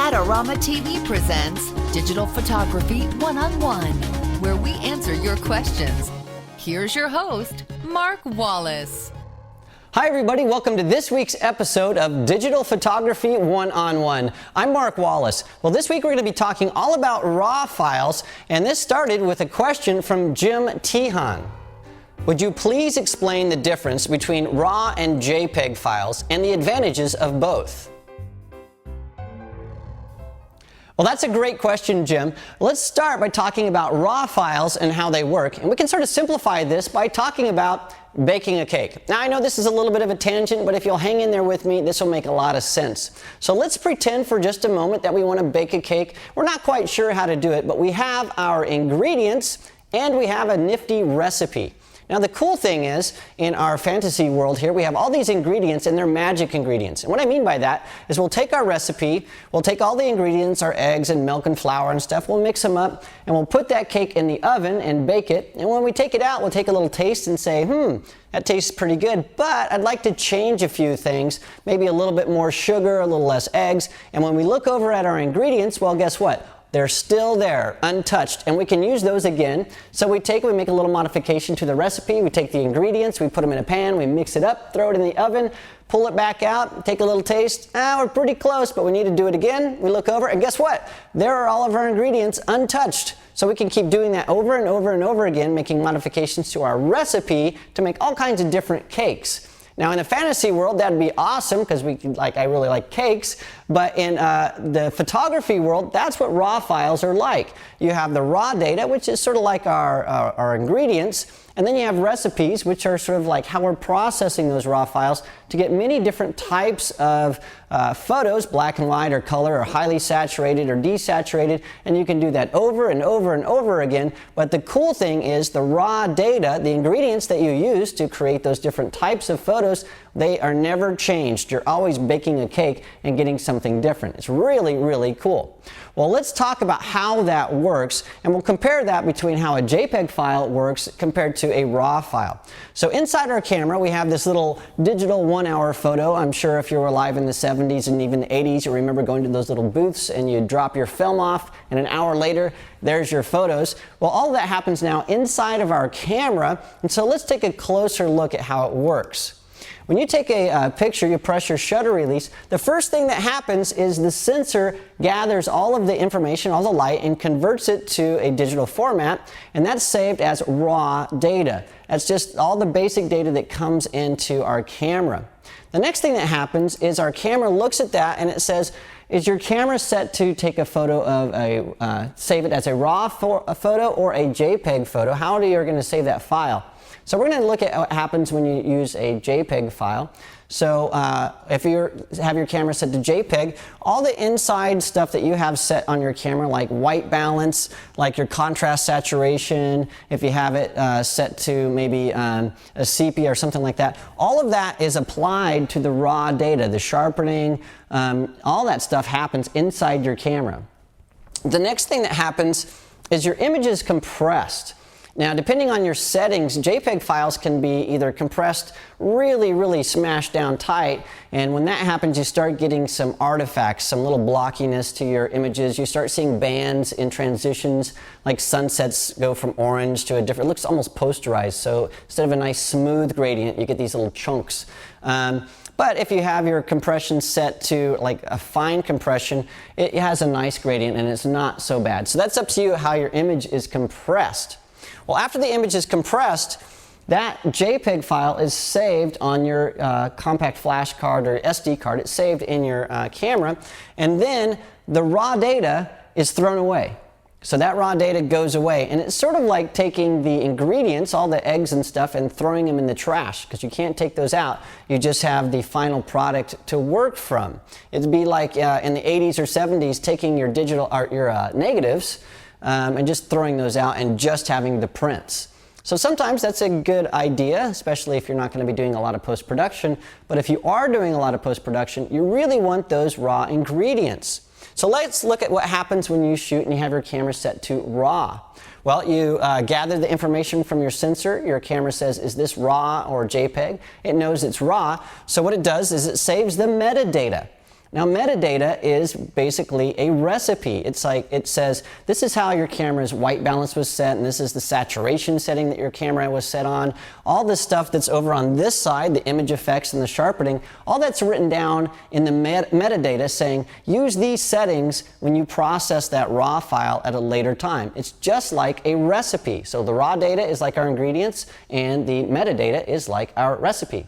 Adorama TV presents Digital Photography One-on-One, where we answer your questions. Here's your host, Mark Wallace. Hi everybody, welcome to this week's episode of Digital Photography One-on-One. I'm Mark Wallace. Well, this week we're going to be talking all about RAW files, and this started with a question from Jim Teehan. Would you please explain the difference between RAW and JPEG files and the advantages of both? Well, that's a great question, Jim. Let's start by talking about RAW files and how they work. And we can sort of simplify this by talking about baking a cake. Now, I know this is a little bit of a tangent, but if you'll hang in there with me, this will make a lot of sense. So let's pretend for just a moment that we want to bake a cake. We're not quite sure how to do it, but we have our ingredients and we have a nifty recipe. Now, the cool thing is, in our fantasy world here, we have all these ingredients and they're magic ingredients. And what I mean by that is we'll take our recipe, we'll take all the ingredients, our eggs and milk and flour and stuff, we'll mix them up, and we'll put that cake in the oven and bake it. And when we take it out, we'll take a little taste and say, that tastes pretty good, but I'd like to change a few things, maybe a little bit more sugar, a little less eggs. And when we look over at our ingredients, well, guess what? They're still there, untouched, and we can use those again. So we make a little modification to the recipe. We take the ingredients, we put them in a pan, we mix it up, throw it in the oven, pull it back out, take a little taste. We're pretty close, but we need to do it again. We look over, and guess what? There are all of our ingredients untouched. So we can keep doing that over and over and over again, making modifications to our recipe to make all kinds of different cakes. Now, in the fantasy world, that'd be awesome because I really like cakes. But in the photography world, that's what RAW files are like. You have the raw data, which is sort of like our ingredients, and then you have recipes, which are sort of like how we're processing those RAW files to get many different types of photos, black and white or color or highly saturated or desaturated, and you can do that over and over and over again. But the cool thing is the raw data, the ingredients that you use to create those different types of photos, they are never changed. You're always baking a cake and getting something different. It's really, really cool. Well, let's talk about how that works, and we'll compare that between how a JPEG file works compared to a RAW file. So inside our camera, we have this little digital 1-hour photo. I'm sure if you were alive in the 70s and even the 80s, you remember going to those little booths and you drop your film off, and an hour later, there's your photos. Well, all of that happens now inside of our camera, and so let's take a closer look at how it works. When you take a picture, you press your shutter release, the first thing that happens is the sensor gathers all of the information, all the light, and converts it to a digital format, and that's saved as raw data. That's just all the basic data that comes into our camera. The next thing that happens is our camera looks at that and it says, is your camera set to take a photo of save it as a RAW photo or a JPEG photo? How are you going to save that file? So we're going to look at what happens when you use a JPEG file. So if you have your camera set to JPEG, all the inside stuff that you have set on your camera, like white balance, like your contrast saturation, if you have it set to maybe a sepia or something like that, all of that is applied to the raw data. The sharpening, all that stuff happens inside your camera. The next thing that happens is your image is compressed. Now, depending on your settings, JPEG files can be either compressed really, really smashed down tight, and when that happens, you start getting some artifacts, some little blockiness to your images. You start seeing bands in transitions, like sunsets go from orange to a different, it looks almost posterized, so instead of a nice smooth gradient, you get these little chunks. But if you have your compression set to like a fine compression, it has a nice gradient and it's not so bad. So that's up to you how your image is compressed. Well, after the image is compressed, that JPEG file is saved on your compact flash card or SD card. It's saved in your camera, and then the raw data is thrown away. So that raw data goes away, and it's sort of like taking the ingredients, all the eggs and stuff, and throwing them in the trash, because you can't take those out. You just have the final product to work from. It'd be like in the 80s or 70s taking your digital art, your negatives, and just throwing those out and just having the prints. So sometimes that's a good idea, especially if you're not going to be doing a lot of post-production. But if you are doing a lot of post-production, you really want those raw ingredients. So let's look at what happens when you shoot and you have your camera set to RAW. Well, you gather the information from your sensor. Your camera says, is this RAW or JPEG? It knows it's RAW. So what it does is it saves the metadata. Now, metadata is basically a recipe. It's like it says, this is how your camera's white balance was set, and this is the saturation setting that your camera was set on. All this stuff that's over on this side, the image effects and the sharpening, all that's written down in the metadata saying, use these settings when you process that RAW file at a later time. It's just like a recipe. So the raw data is like our ingredients, and the metadata is like our recipe.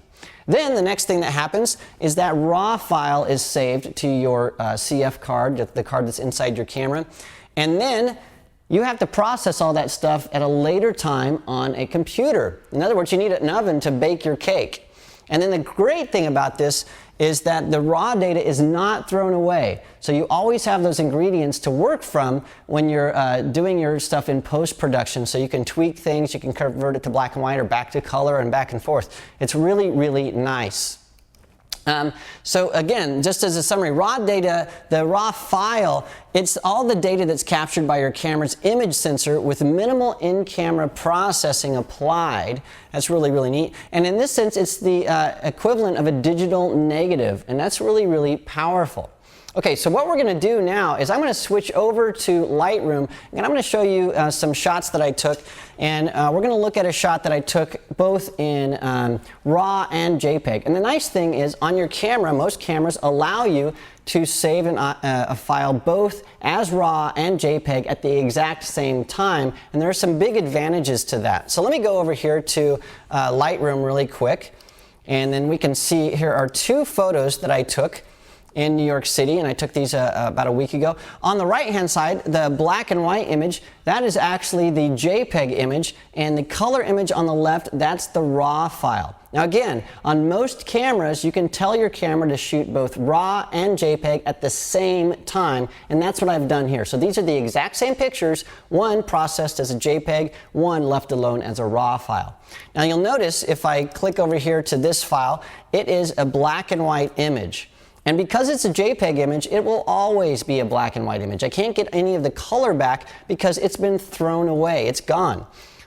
Then the next thing that happens is that RAW file is saved to your CF card, the card that's inside your camera, and then you have to process all that stuff at a later time on a computer. In other words, you need an oven to bake your cake. And then the great thing about this is that the raw data is not thrown away. So you always have those ingredients to work from when you're doing your stuff in post-production. So you can tweak things, you can convert it to black and white or back to color and back and forth. It's really, really nice. So again, just as a summary, raw data, the raw file, it's all the data that's captured by your camera's image sensor with minimal in-camera processing applied. That's really, really neat. And in this sense, it's the equivalent of a digital negative, and that's really, really powerful. Okay, so what we're going to do now is I'm going to switch over to Lightroom, and I'm going to show you some shots that I took, and we're going to look at a shot that I took both in RAW and JPEG. And the nice thing is on your camera, most cameras allow you to save a file both as RAW and JPEG at the exact same time, and there are some big advantages to that. So let me go over here to Lightroom really quick, and then we can see here are two photos that I took in New York City, and I took these about a week ago. On the right-hand side, the black and white image, that is actually the JPEG image, and the color image on the left, that's the RAW file. Now again, on most cameras, you can tell your camera to shoot both RAW and JPEG at the same time, and that's what I've done here. So these are the exact same pictures, one processed as a JPEG, one left alone as a RAW file. Now you'll notice if I click over here to this file, it is a black and white image. And because it's a JPEG image, it will always be a black and white image. I can't get any of the color back because it's been thrown away. It's gone.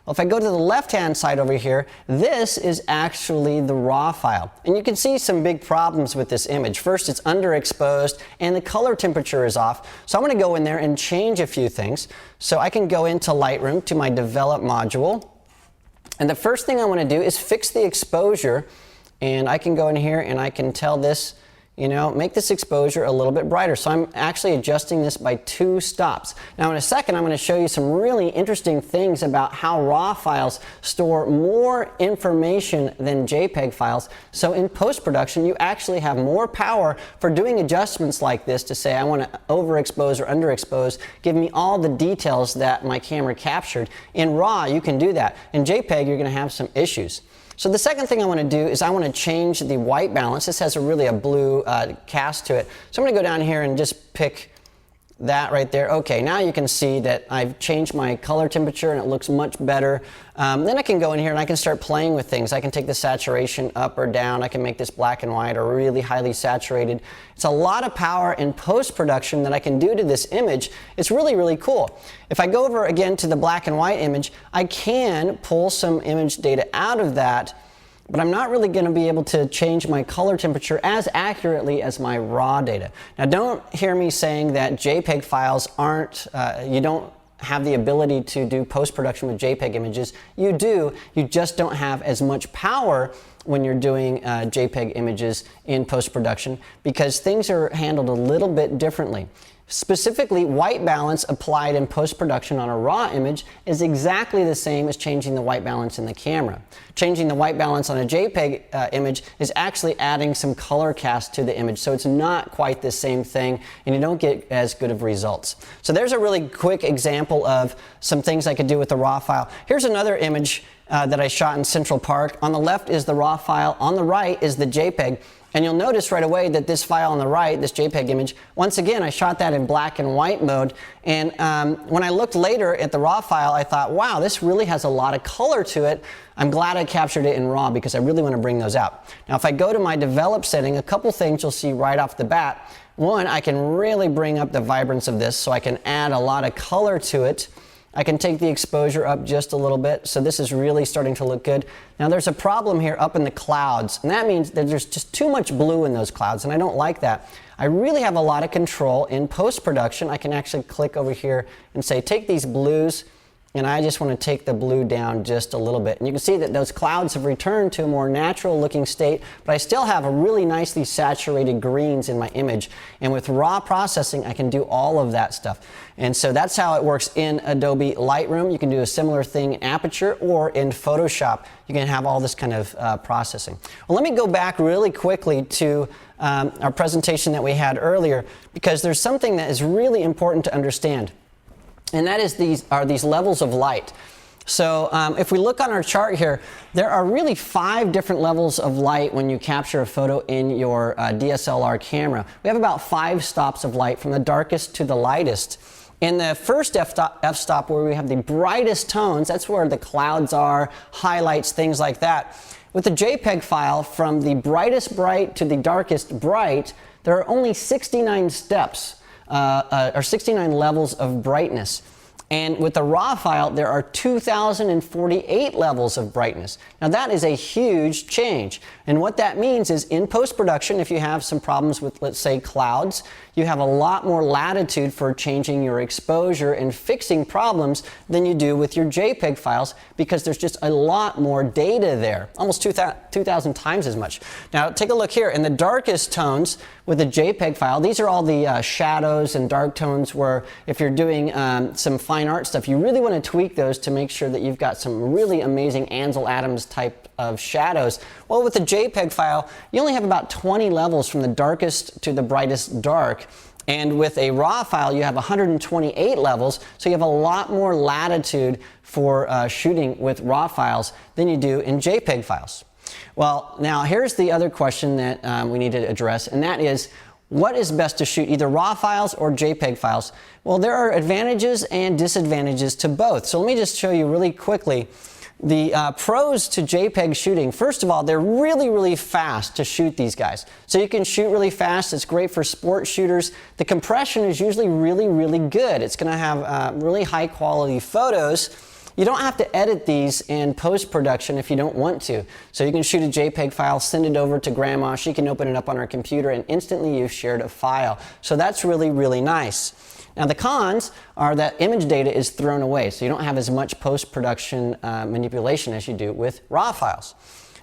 Well, if I go to the left-hand side over here, this is actually the RAW file. And you can see some big problems with this image. First, it's underexposed and the color temperature is off. So I'm going to go in there and change a few things. So I can go into Lightroom to my Develop module. And the first thing I want to do is fix the exposure. And I can go in here and I can tell this, you know, make this exposure a little bit brighter. So I'm actually adjusting this by 2 stops. Now in a second, I'm going to show you some really interesting things about how RAW files store more information than JPEG files. So in post-production, you actually have more power for doing adjustments like this to say, I want to overexpose or underexpose, give me all the details that my camera captured. In RAW, you can do that. In JPEG, you're going to have some issues. So the second thing I want to do is I want to change the white balance. This has really a blue cast to it. So I'm going to go down here and just pick that right there. Okay, now you can see that I've changed my color temperature and it looks much better. Then I can go in here and I can start playing with things. I can take the saturation up or down. I can make this black and white or really highly saturated. It's a lot of power in post-production that I can do to this image. It's really, really cool. If I go over again to the black and white image, I can pull some image data out of that, but I'm not really going to be able to change my color temperature as accurately as my RAW data. Now don't hear me saying that JPEG files aren't, you don't have the ability to do post-production with JPEG images. You do, you just don't have as much power when you're doing JPEG images in post-production because things are handled a little bit differently. Specifically, white balance applied in post-production on a RAW image is exactly the same as changing the white balance in the camera. Changing the white balance on a JPEG image is actually adding some color cast to the image, so it's not quite the same thing, and you don't get as good of results. So there's a really quick example of some things I could do with the RAW file. Here's another image that I shot in Central Park. On the left is the RAW file, on the right is the JPEG. And you'll notice right away that this file on the right, this JPEG image, once again, I shot that in black and white mode. And when I looked later at the RAW file, I thought, wow, this really has a lot of color to it. I'm glad I captured it in RAW because I really want to bring those out. Now, if I go to my Develop setting, a couple things you'll see right off the bat. One, I can really bring up the vibrance of this so I can add a lot of color to it. I can take the exposure up just a little bit, so this is really starting to look good. Now there's a problem here up in the clouds, and that means that there's just too much blue in those clouds, and I don't like that. I really have a lot of control in post-production. I can actually click over here and say, take these blues, and I just want to take the blue down just a little bit. And you can see that those clouds have returned to a more natural looking state, but I still have a really nicely saturated greens in my image. And with raw processing, I can do all of that stuff. And so that's how it works in Adobe Lightroom. You can do a similar thing in Aperture, or in Photoshop. You can have all this kind of processing. Well, let me go back really quickly to our presentation that we had earlier, because there's something that is really important to understand. And that is these levels of light. So if we look on our chart here, there are really 5 different levels of light when you capture a photo in your DSLR camera. We have about 5 stops of light from the darkest to the lightest. In the first f-stop, where we have the brightest tones, that's where the clouds are, highlights, things like that. With the JPEG file, from the brightest bright to the darkest bright, there are only 69 steps. Or 69 levels of brightness. And with the RAW file, there are 2,048 levels of brightness. Now that is a huge change. And what that means is, in post-production, if you have some problems with, let's say, clouds, you have a lot more latitude for changing your exposure and fixing problems than you do with your JPEG files, because there's just a lot more data there, almost 2,000 times as much. Now take a look here. In the darkest tones with the JPEG file, these are all the shadows and dark tones where, if you're doing some fine art stuff, you really want to tweak those to make sure that you've got some really amazing Ansel Adams type of shadows. Well, with the JPEG file, you only have about 20 levels from the darkest to the brightest dark. And with a RAW file, you have 128 levels, so you have a lot more latitude for shooting with RAW files than you do in JPEG files. Well, now here's the other question that we need to address, and that is, what is best to shoot, either RAW files or JPEG files? Well, there are advantages and disadvantages to both. So let me just show you really quickly the pros to JPEG shooting. First of all, they're really, really fast to shoot these guys. So you can shoot really fast. It's great for sport shooters. The compression is usually really, really good. It's going to have really high quality photos. You don't have to edit these in post-production if you don't want to. So you can shoot a JPEG file, send it over to Grandma. She can open it up on her computer, and instantly you've shared a file. So that's really, really nice. Now the cons are that image data is thrown away, so you don't have as much post-production manipulation as you do with RAW files.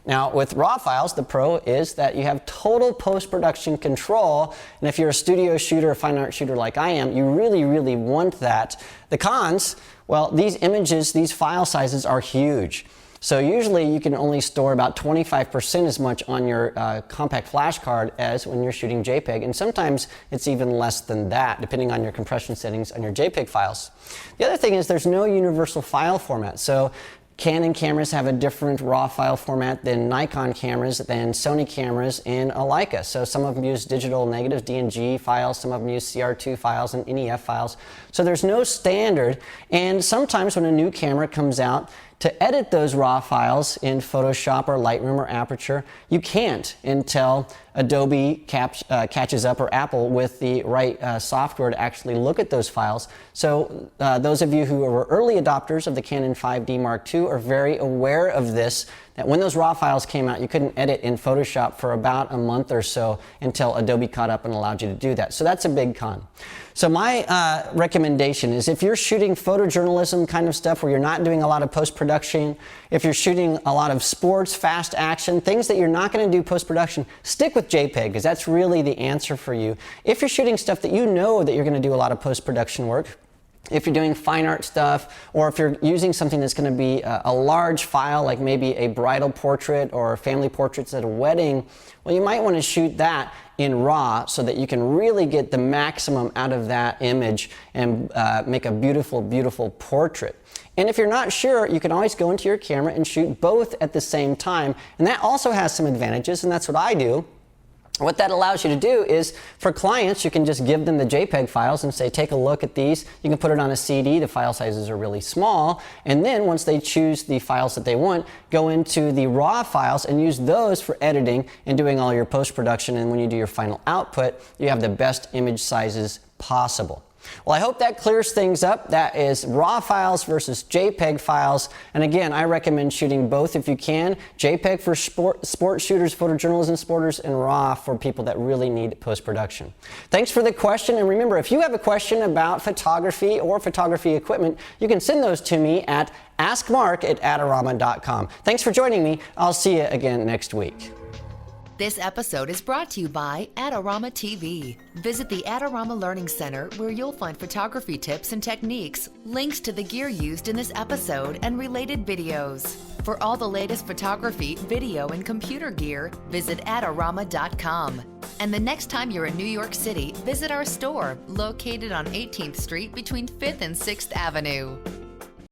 Now with RAW files, the pro is that you have total post-production control, and if you're a studio shooter or fine art shooter like I am, you really, really want that. The cons, well, these images, these file sizes are huge. So usually you can only store about 25% as much on your compact flash card as when you're shooting JPEG, and sometimes it's even less than that, depending on your compression settings on your JPEG files. The other thing is, there's no universal file format. So Canon cameras have a different RAW file format than Nikon cameras, than Sony cameras, and Leica. So some of them use digital negatives, DNG files, some of them use CR2 files and NEF files. So there's no standard, and sometimes when a new camera comes out, to edit those RAW files in Photoshop or Lightroom or Aperture, you can't until Adobe catches up, or Apple, with the right software to actually look at those files. So those of you who were early adopters of the Canon 5D Mark II are very aware of this, that when those RAW files came out, you couldn't edit in Photoshop for about a month or so until Adobe caught up and allowed you to do that. So that's a big con. So my recommendation is, if you're shooting photojournalism kind of stuff where you're not doing a lot of post-production, if you're shooting a lot of sports, fast action, things that you're not going to do post-production, stick with JPEG, because that's really the answer for you. If you're shooting stuff that you know that you're going to do a lot of post-production work, if you're doing fine art stuff, or if you're using something that's going to be a large file, like maybe a bridal portrait or family portraits at a wedding, well, you might want to shoot that in RAW so that you can really get the maximum out of that image and make a beautiful, beautiful portrait. And if you're not sure, you can always go into your camera and shoot both at the same time. And that also has some advantages, and that's what I do. What that allows you to do is, for clients, you can just give them the JPEG files and say, take a look at these. You can put it on a CD. The file sizes are really small. And then once they choose the files that they want, go into the RAW files and use those for editing and doing all your post-production. And when you do your final output, you have the best image sizes possible. Well, I hope that clears things up. That is RAW files versus JPEG files. And again, I recommend shooting both if you can. JPEG for sport shooters, photojournalism sporters, and RAW for people that really need post-production. Thanks for the question. And remember, if you have a question about photography or photography equipment, you can send those to me at AskMark@Adorama.com. Thanks for joining me. I'll see you again next week. This episode is brought to you by Adorama TV. Visit the Adorama Learning Center where you'll find photography tips and techniques, links to the gear used in this episode, and related videos. For all the latest photography, video, and computer gear, visit Adorama.com. And the next time you're in New York City, visit our store located on 18th Street between 5th and 6th Avenue.